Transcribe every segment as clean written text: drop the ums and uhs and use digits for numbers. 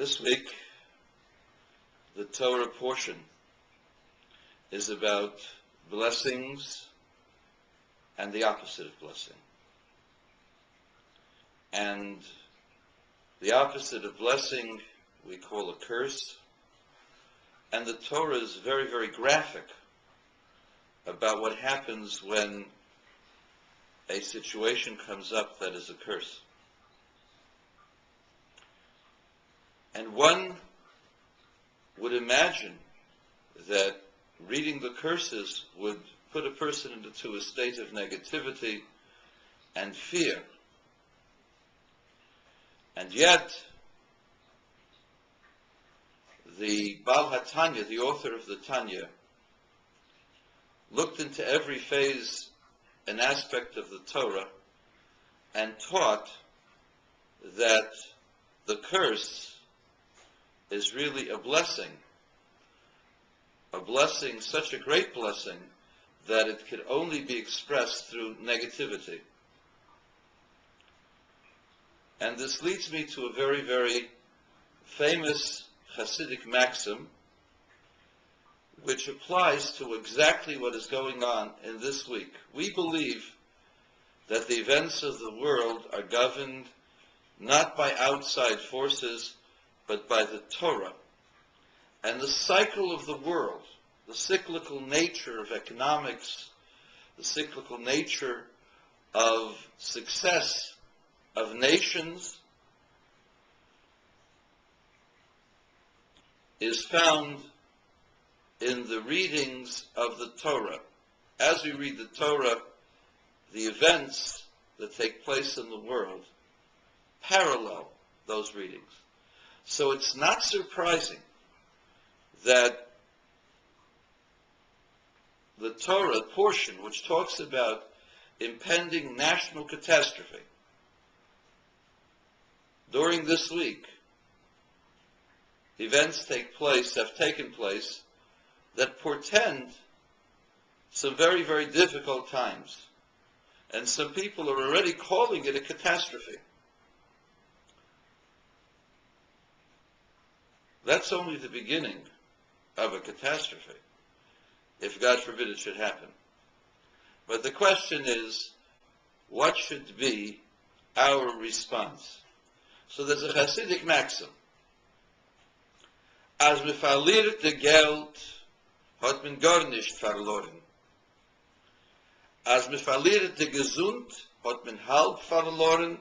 This week, the Torah portion is about blessings and the opposite of blessing. And the opposite of blessing we call a curse. And the Torah is very, very graphic about what happens when a situation comes up that is a curse. And one would imagine that reading the curses would put a person into a state of negativity and fear. And yet, the Baal HaTanya, the author of the Tanya, looked into every phase and aspect of the Torah and taught that the curse is really a blessing, such a great blessing that it could only be expressed through negativity. And this leads me to a very, very famous Hasidic maxim, which applies to exactly what is going on in this week. We believe that the events of the world are governed not by outside forces, but by the Torah. And the cycle of the world, the cyclical nature of economics, the cyclical nature of success of nations, is found in the readings of the Torah. As we read the Torah, the events that take place in the world parallel those readings. So it's not surprising that the Torah portion, which talks about impending national catastrophe, during this week, events have taken place that portend some very, very difficult times. And some people are already calling it a catastrophe. That's only the beginning of a catastrophe, if God forbid it should happen. But the question is, what should be our response? So there's a Hasidic maxim. As me verliert de Geld, hat men gar nicht verloren. As me verliert de Gesund, hat men halb verloren.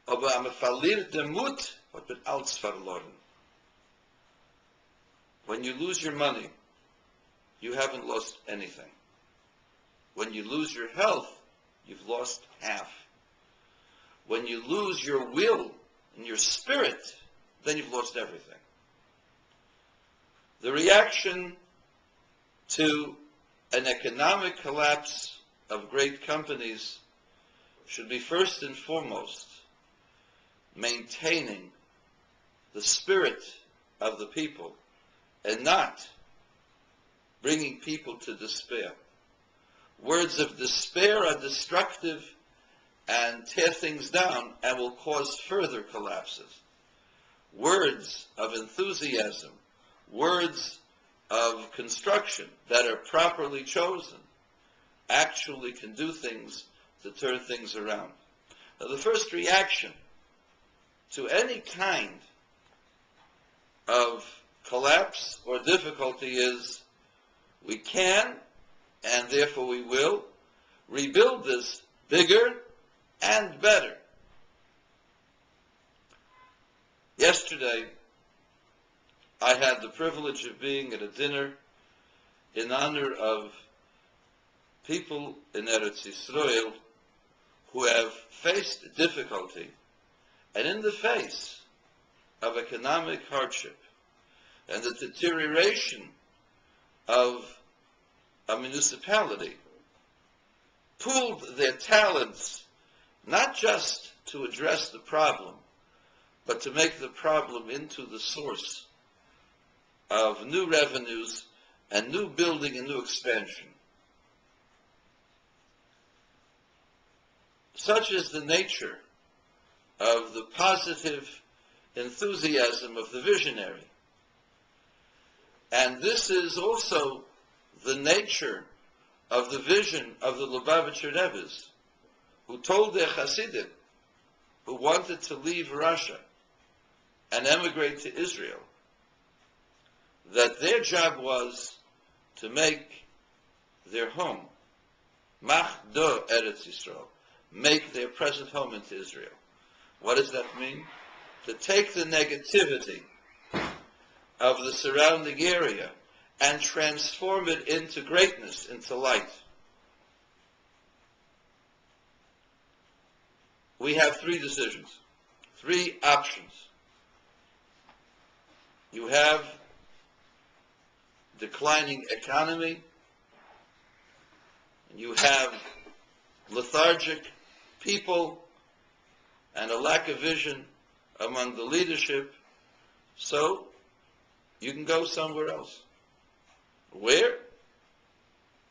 Aber am me verliert de Mut, hat men alles verloren. When you lose your money, you haven't lost anything. When you lose your health, you've lost half. When you lose your will and your spirit, then you've lost everything. The reaction to an economic collapse of great companies should be first and foremost maintaining the spirit of the people and not bringing people to despair. Words of despair are destructive and tear things down and will cause further collapses. Words of enthusiasm, words of construction that are properly chosen actually can do things to turn things around. Now, the first reaction to any kind of collapse or difficulty is we can, and therefore we will, rebuild this bigger and better. Yesterday, I had the privilege of being at a dinner in honor of people in Eretz Yisrael who have faced difficulty, and in the face of economic hardship and the deterioration of a municipality, pooled their talents not just to address the problem, but to make the problem into the source of new revenues and new building and new expansion. Such is the nature of the positive enthusiasm of the visionary. And this is also the nature of the vision of the Lubavitcher Rebbe's, who told their Hasidim, who wanted to leave Russia and emigrate to Israel, that their job was to make their home, Machdo Eretz Yisrael, make their present home into Israel. What does that mean? To take the negativity of the surrounding area and transform it into greatness, into light. We have three decisions, three options. You have declining economy, you have lethargic people, and a lack of vision among the leadership, so you can go somewhere else. Where?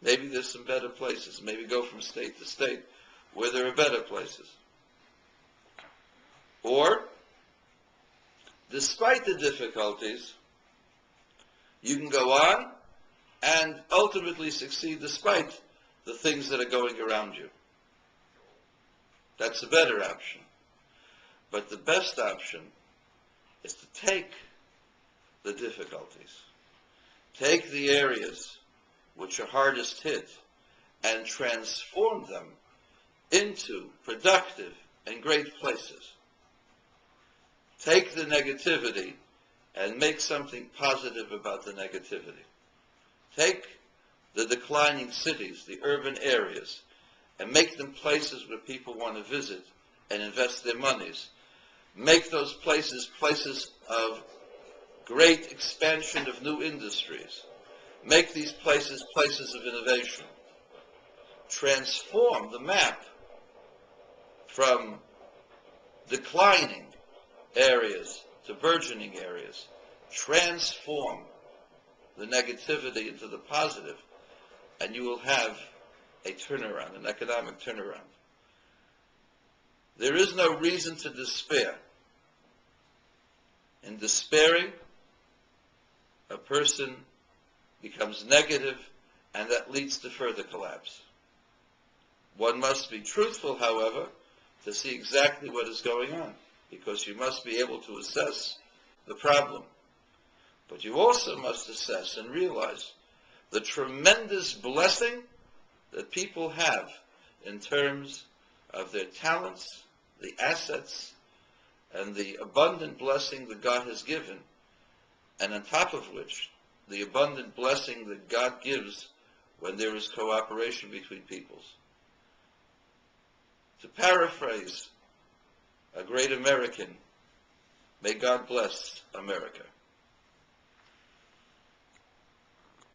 Maybe there's some better places. Maybe go from state to state where there are better places. Or, despite the difficulties, you can go on and ultimately succeed despite the things that are going around you. That's a better option. But the best option is to take the difficulties, take the areas which are hardest hit, and transform them into productive and great places. Take the negativity and make something positive about the negativity. Take the declining cities, the urban areas, and make them places where people want to visit and invest their monies. Make those places places of great expansion of new industries. Make these places places of innovation. Transform the map from declining areas to burgeoning areas. Transform the negativity into the positive, and you will have a turnaround, an economic turnaround. There is no reason to despair. In despairing, a person becomes negative, and that leads to further collapse. One must be truthful, however, to see exactly what is going on, because you must be able to assess the problem. But you also must assess and realize the tremendous blessing that people have in terms of their talents, the assets, and the abundant blessing that God has given, and on top of which, the abundant blessing that God gives when there is cooperation between peoples. To paraphrase a great American, may God bless America.